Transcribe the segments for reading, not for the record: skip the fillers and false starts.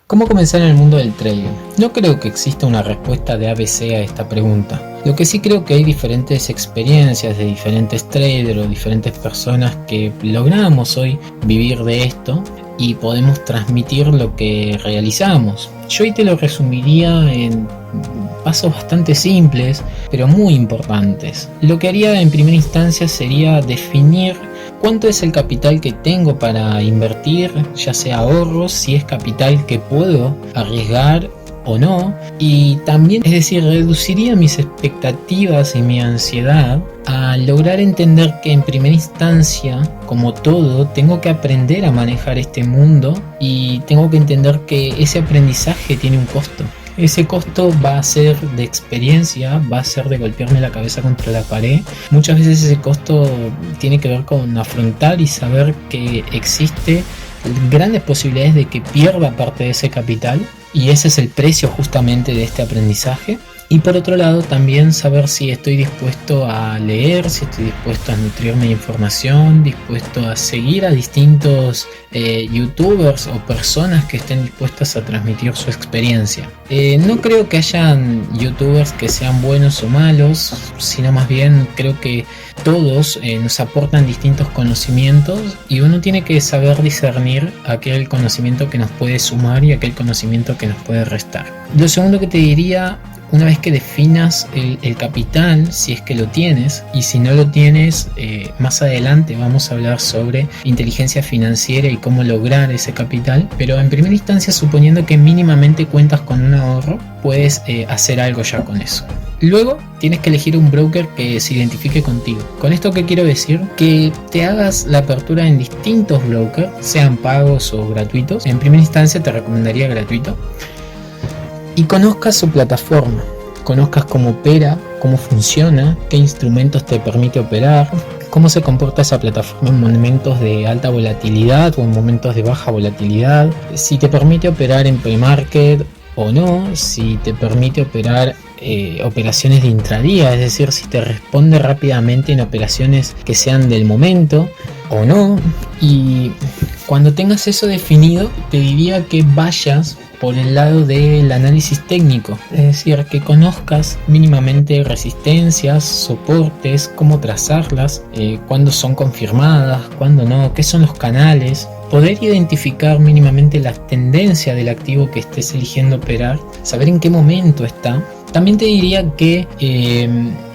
¿Cómo comenzar en el mundo del trading? No creo que exista una respuesta de ABC a esta pregunta. Lo que sí creo que hay diferentes experiencias de diferentes traders o diferentes personas que logramos hoy vivir de esto y podemos transmitir lo que realizamos. Yo hoy te lo resumiría en pasos bastante simples, pero muy importantes. Lo que haría en primera instancia sería definir cuánto es el capital que tengo para invertir, ya sea ahorros, si es capital que puedo arriesgar o no, y también, es decir, reduciría mis expectativas y mi ansiedad a lograr entender que en primera instancia, como todo, tengo que aprender a manejar este mundo y tengo que entender que ese aprendizaje tiene un costo. Ese costo va a ser de experiencia, va a ser de golpearme la cabeza contra la pared. Muchas veces ese costo tiene que ver con afrontar y saber que existe grandes posibilidades de que pierda parte de ese capital, y ese es el precio justamente de este aprendizaje. Y por otro lado también saber si estoy dispuesto a leer, si estoy dispuesto a nutrirme de información, dispuesto a seguir a distintos youtubers o personas que estén dispuestas a transmitir su experiencia. No creo que hayan youtubers que sean buenos o malos, sino más bien creo que todos nos aportan distintos conocimientos y uno tiene que saber discernir aquel conocimiento que nos puede sumar y aquel conocimiento que nos puede restar. Lo segundo que te diría, una vez que definas el capital, si es que lo tienes, y si no lo tienes, más adelante vamos a hablar sobre inteligencia financiera y cómo lograr ese capital, pero en primera instancia, suponiendo que mínimamente cuentas con un ahorro, puedes hacer algo ya con eso. Luego tienes que elegir un broker que se identifique contigo. ¿Con esto qué quiero decir? Que te hagas la apertura en distintos brokers, sean pagos o gratuitos. En primera instancia te recomendaría gratuito. Y conozcas su plataforma, conozcas cómo opera, cómo funciona, qué instrumentos te permite operar, cómo se comporta esa plataforma en momentos de alta volatilidad o en momentos de baja volatilidad, si te permite operar en pre-market o no, si te permite operar operaciones de intradía, es decir, si te responde rápidamente en operaciones que sean del momento o no. Y cuando tengas eso definido, te diría que vayas por el lado del análisis técnico, es decir, que conozcas mínimamente resistencias, soportes, cómo trazarlas, cuándo son confirmadas, cuándo no, qué son los canales, poder identificar mínimamente la tendencia del activo que estés eligiendo operar, saber en qué momento está. También te diría que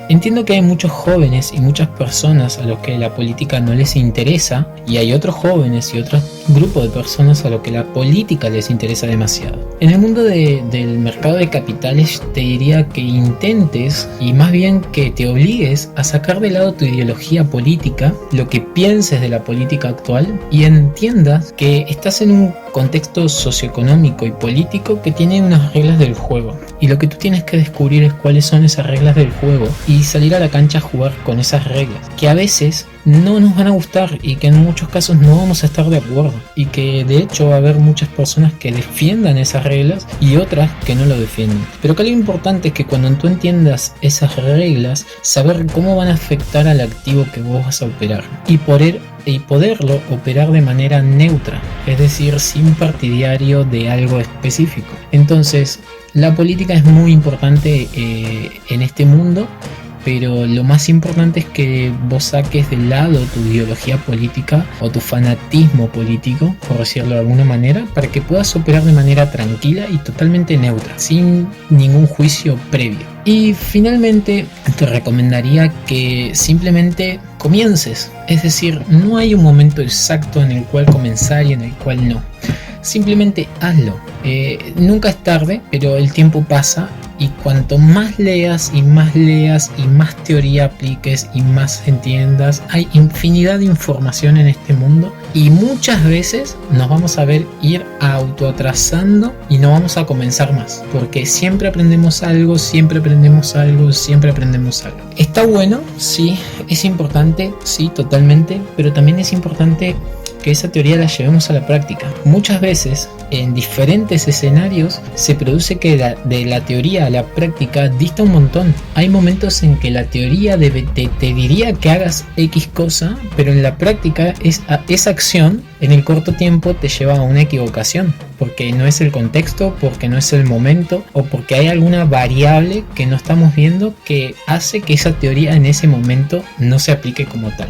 entiendo que hay muchos jóvenes y muchas personas a los que la política no les interesa, y hay otros jóvenes y otros grupos de personas a los que la política les interesa demasiado. En el mundo del mercado de capitales te diría que intentes, y más bien que te obligues a sacar de lado tu ideología política, lo que pienses de la política actual, y entiendas que estás en un contexto socioeconómico y político que tiene unas reglas del juego, y lo que tú tienes que descubrir es cuáles son esas reglas del juego y salir a la cancha a jugar con esas reglas, que a veces no nos van a gustar y que en muchos casos no vamos a estar de acuerdo, y que de hecho va a haber muchas personas que defiendan esas reglas y otras que no lo defienden, pero que lo importante es que cuando tú entiendas esas reglas, saber cómo van a afectar al activo que vos vas a operar y poderlo operar de manera neutra, es decir, sin partidario de algo específico. Entonces, la política es muy importante en este mundo, pero lo más importante es que vos saques de lado tu ideología política o tu fanatismo político, por decirlo de alguna manera, para que puedas operar de manera tranquila y totalmente neutra, sin ningún juicio previo. Y finalmente te recomendaría que simplemente comiences, es decir, no hay un momento exacto en el cual comenzar y en el cual no. Simplemente hazlo. Nunca es tarde, pero el tiempo pasa, y cuanto más leas y más teoría apliques y más entiendas, hay infinidad de información en este mundo, y muchas veces nos vamos a ver ir autoatrasando y no vamos a comenzar más, porque siempre aprendemos algo, Está bueno, sí, es importante, sí, totalmente, pero también es importante que esa teoría la llevemos a la práctica. Muchas veces en diferentes escenarios se produce que de la teoría a la práctica dista un montón. Hay momentos en que la teoría te diría que hagas X cosa, pero en la práctica esa acción en el corto tiempo te lleva a una equivocación, porque no es el contexto, porque no es el momento, o porque hay alguna variable que no estamos viendo que hace que esa teoría en ese momento no se aplique como tal.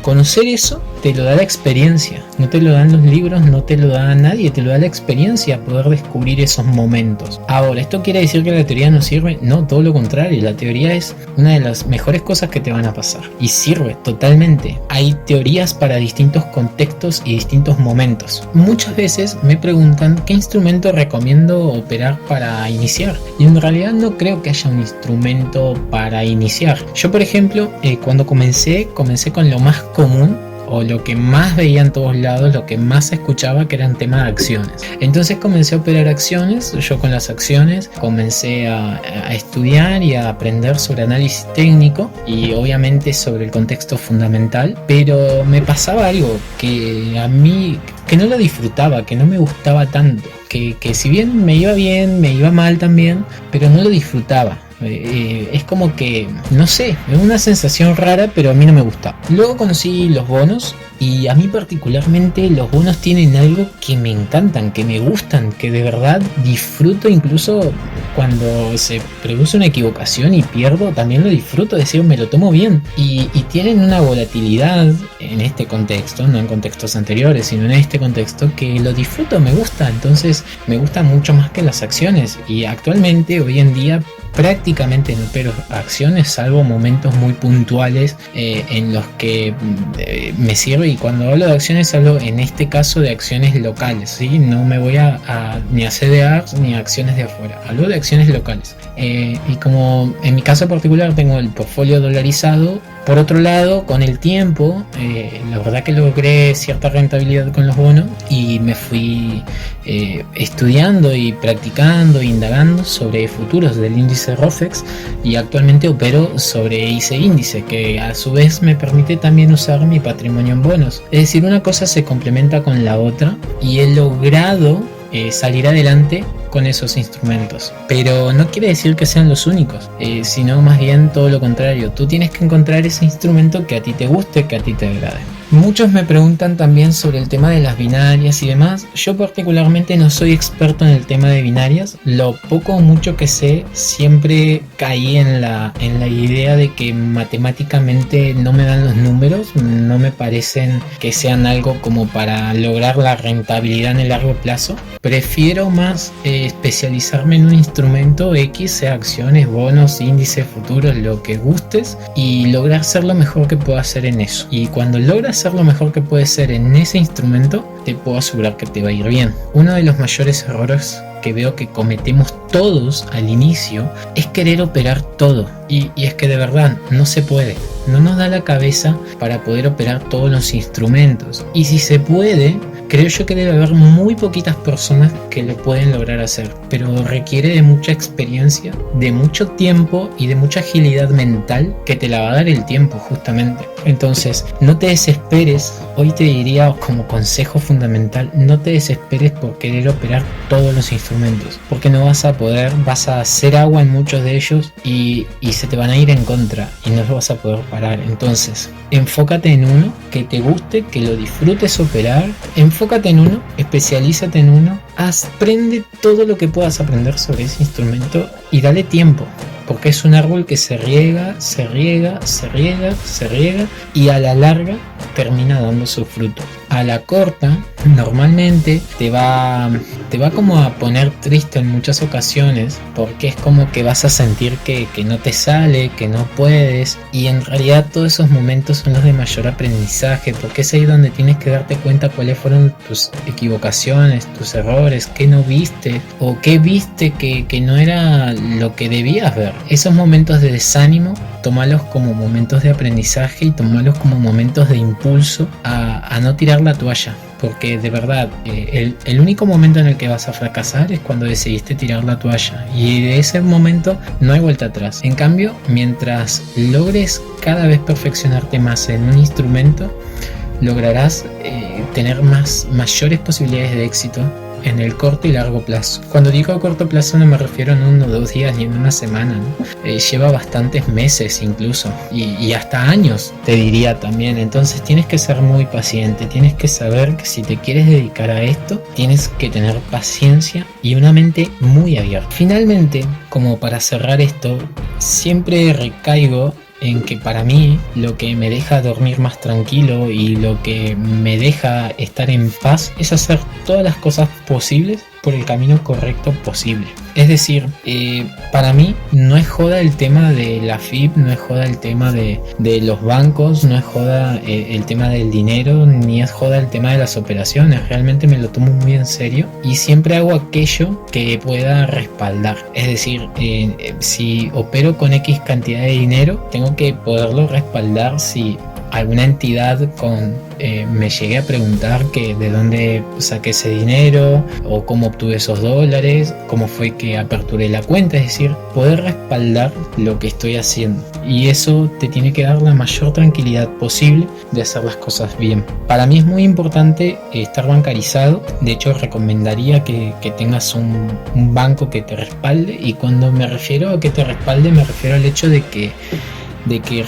Conocer eso te lo da la experiencia, no te lo dan los libros, no te lo da nadie, te lo da la experiencia, poder descubrir esos momentos. Ahora, ¿esto quiere decir que la teoría no sirve? No, todo lo contrario, la teoría es una de las mejores cosas que te van a pasar y sirve totalmente. Hay teorías para distintos contextos y distintos momentos. Muchas veces me preguntan qué instrumento recomiendo operar para iniciar, y en realidad no creo que haya un instrumento para iniciar. Yo, por ejemplo, cuando comencé con lo más común, o lo que más veía en todos lados, lo que más escuchaba, que eran temas de acciones. Entonces comencé a operar acciones. Yo con las acciones comencé a estudiar y a aprender sobre análisis técnico y obviamente sobre el contexto fundamental, pero me pasaba algo que a mí que no lo disfrutaba, que no me gustaba tanto, que si bien, me iba mal también, pero no lo disfrutaba. Es como que, no sé, es una sensación rara, pero a mí no me gusta. Luego conocí los bonos y a mí particularmente los bonos tienen algo que me encantan, que me gustan, que de verdad disfruto. Incluso cuando se produce una equivocación y pierdo, también lo disfruto, es decir, me lo tomo bien. Y tienen una volatilidad en este contexto, no en contextos anteriores, sino en este contexto, que lo disfruto, me gusta. Entonces me gusta mucho más que las acciones, y actualmente, hoy en día, prácticamente no opero acciones, salvo momentos muy puntuales en los que me sirve. Y cuando hablo de acciones, hablo en este caso de acciones locales, ¿sí? No me voy ni a CDRs ni a acciones de afuera, hablo de acciones locales. Y como en mi caso particular tengo el portfolio dolarizado, por otro lado, con el tiempo, la verdad que logré cierta rentabilidad con los bonos y me fui estudiando y practicando e indagando sobre futuros del índice ROFEX, y actualmente opero sobre ese índice, que a su vez me permite también usar mi patrimonio en bonos. Es decir, una cosa se complementa con la otra y he logrado salir adelante con esos instrumentos, pero no quiere decir que sean los únicos, sino más bien todo lo contrario. Tú tienes que encontrar ese instrumento que a ti te guste, que a ti te agrade. Muchos me preguntan también sobre el tema de las binarias y demás. Yo particularmente no soy experto en el tema de binarias. Lo poco o mucho que sé, siempre caí en la idea de que matemáticamente no me dan los números, no me parecen que sean algo como para lograr la rentabilidad en el largo plazo. Prefiero más especializarme en un instrumento X, sea acciones, bonos, índices, futuros, lo que gustes, y lograr ser lo mejor que puedo hacer en eso. Y cuando logras ser lo mejor que puedes ser en ese instrumento, te puedo asegurar que te va a ir bien. Uno de los mayores errores que veo que cometemos todos al inicio es querer operar todo, y es que de verdad no se puede, no nos da la cabeza para poder operar todos los instrumentos, y si se puede, creo yo que debe haber muy poquitas personas que lo pueden lograr hacer, pero requiere de mucha experiencia, de mucho tiempo y de mucha agilidad mental, que te la va a dar el tiempo justamente. Entonces no te desesperes. Hoy te diría como consejo fundamental, no te desesperes por querer operar todos los instrumentos, porque no vas a poder, vas a hacer agua en muchos de ellos y se te van a ir en contra y no los vas a poder parar. Entonces enfócate en uno que te guste, que lo disfrutes operar. Enfócate en uno, especialízate en uno, aprende todo lo que puedas aprender sobre ese instrumento y dale tiempo, porque es un árbol que se riega, se riega, se riega, se riega, y a la larga termina dando su fruto. A la corta, normalmente te va como a poner triste en muchas ocasiones, porque es como que vas a sentir que no te sale, que no puedes, y en realidad todos esos momentos son los de mayor aprendizaje, porque es ahí donde tienes que darte cuenta cuáles fueron tus equivocaciones, tus errores, qué no viste o qué viste que no era lo que debías ver. Esos momentos de desánimo, tómalos como momentos de aprendizaje y tómalos como momentos de impulso a no tirar la toalla, porque de verdad el único momento en el que vas a fracasar es cuando decidiste tirar la toalla, y de ese momento no hay vuelta atrás. En cambio, mientras logres cada vez perfeccionarte más en un instrumento, lograrás tener mayores posibilidades de éxito en el corto y largo plazo. Cuando digo a corto plazo no me refiero en 1 o 2 días ni en una semana, ¿no? Lleva bastantes meses incluso y hasta años, te diría también. Entonces tienes que ser muy paciente, tienes que saber que si te quieres dedicar a esto, tienes que tener paciencia y una mente muy abierta. Finalmente, como para cerrar esto, siempre recaigo en que para mí lo que me deja dormir más tranquilo y lo que me deja estar en paz es hacer todas las cosas posibles por el camino correcto posible. Es decir, para mí no es joda el tema de la FIP, no es joda el tema de los bancos, no es joda el tema del dinero, ni es joda el tema de las operaciones. Realmente me lo tomo muy en serio y siempre hago aquello que pueda respaldar. Es decir, si opero con X cantidad de dinero, tengo que poderlo respaldar si alguna entidad me llegué a preguntar que de dónde saqué ese dinero o cómo obtuve esos dólares, cómo fue que aperturé la cuenta. Es decir, poder respaldar lo que estoy haciendo, y eso te tiene que dar la mayor tranquilidad posible de hacer las cosas bien. Para mí es muy importante estar bancarizado. De hecho, recomendaría que tengas un banco que te respalde, y cuando me refiero a que te respalde me refiero al hecho de que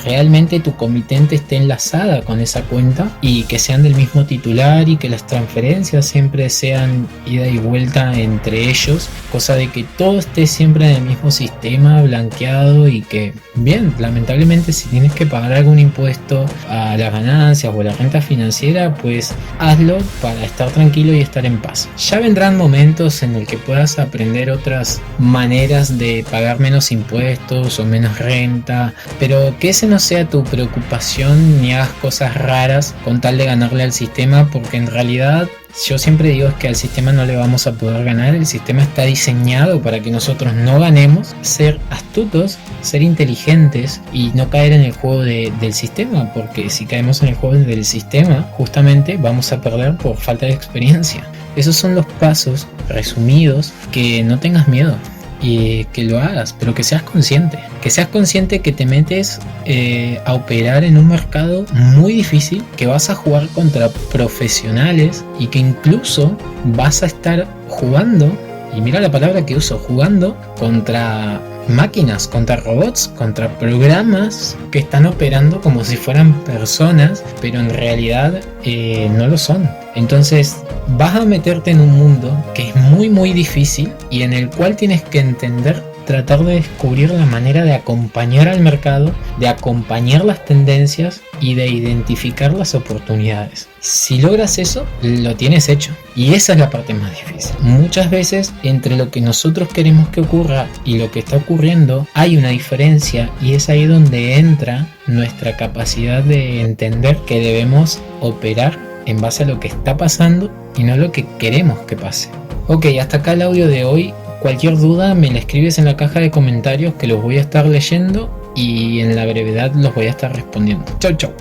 realmente tu comitente esté enlazada con esa cuenta y que sean del mismo titular y que las transferencias siempre sean ida y vuelta entre ellos, cosa de que todo esté siempre en el mismo sistema blanqueado y que, bien, lamentablemente si tienes que pagar algún impuesto a las ganancias o a la renta financiera, pues hazlo para estar tranquilo y estar en paz. Ya vendrán momentos en el que puedas aprender otras maneras de pagar menos impuestos o menos renta, pero que ese no sea tu preocupación ni hagas cosas raras con tal de ganarle al sistema, porque en realidad yo siempre digo es que al sistema no le vamos a poder ganar. El sistema está diseñado para que nosotros no ganemos, ser astutos, ser inteligentes y no caer en el juego del sistema, porque si caemos en el juego del sistema justamente vamos a perder por falta de experiencia. Esos son los pasos resumidos. Que no tengas miedo y que lo hagas, pero que seas consciente que te metes a operar en un mercado muy difícil, que vas a jugar contra profesionales y que incluso vas a estar jugando, y mira la palabra que uso, jugando contra máquinas, contra robots, contra programas que están operando como si fueran personas, pero en realidad no lo son. Entonces vas a meterte en un mundo que es muy muy difícil y en el cual tienes que tratar de descubrir la manera de acompañar al mercado, de acompañar las tendencias y de identificar las oportunidades. Si logras eso, lo tienes hecho. Y esa es la parte más difícil. Muchas veces entre lo que nosotros queremos que ocurra y lo que está ocurriendo hay una diferencia, y es ahí donde entra nuestra capacidad de entender que debemos operar en base a lo que está pasando y no lo que queremos que pase. Ok, hasta acá el audio de hoy. Cualquier duda me la escribes en la caja de comentarios, que los voy a estar leyendo y en la brevedad los voy a estar respondiendo. Chau, chau.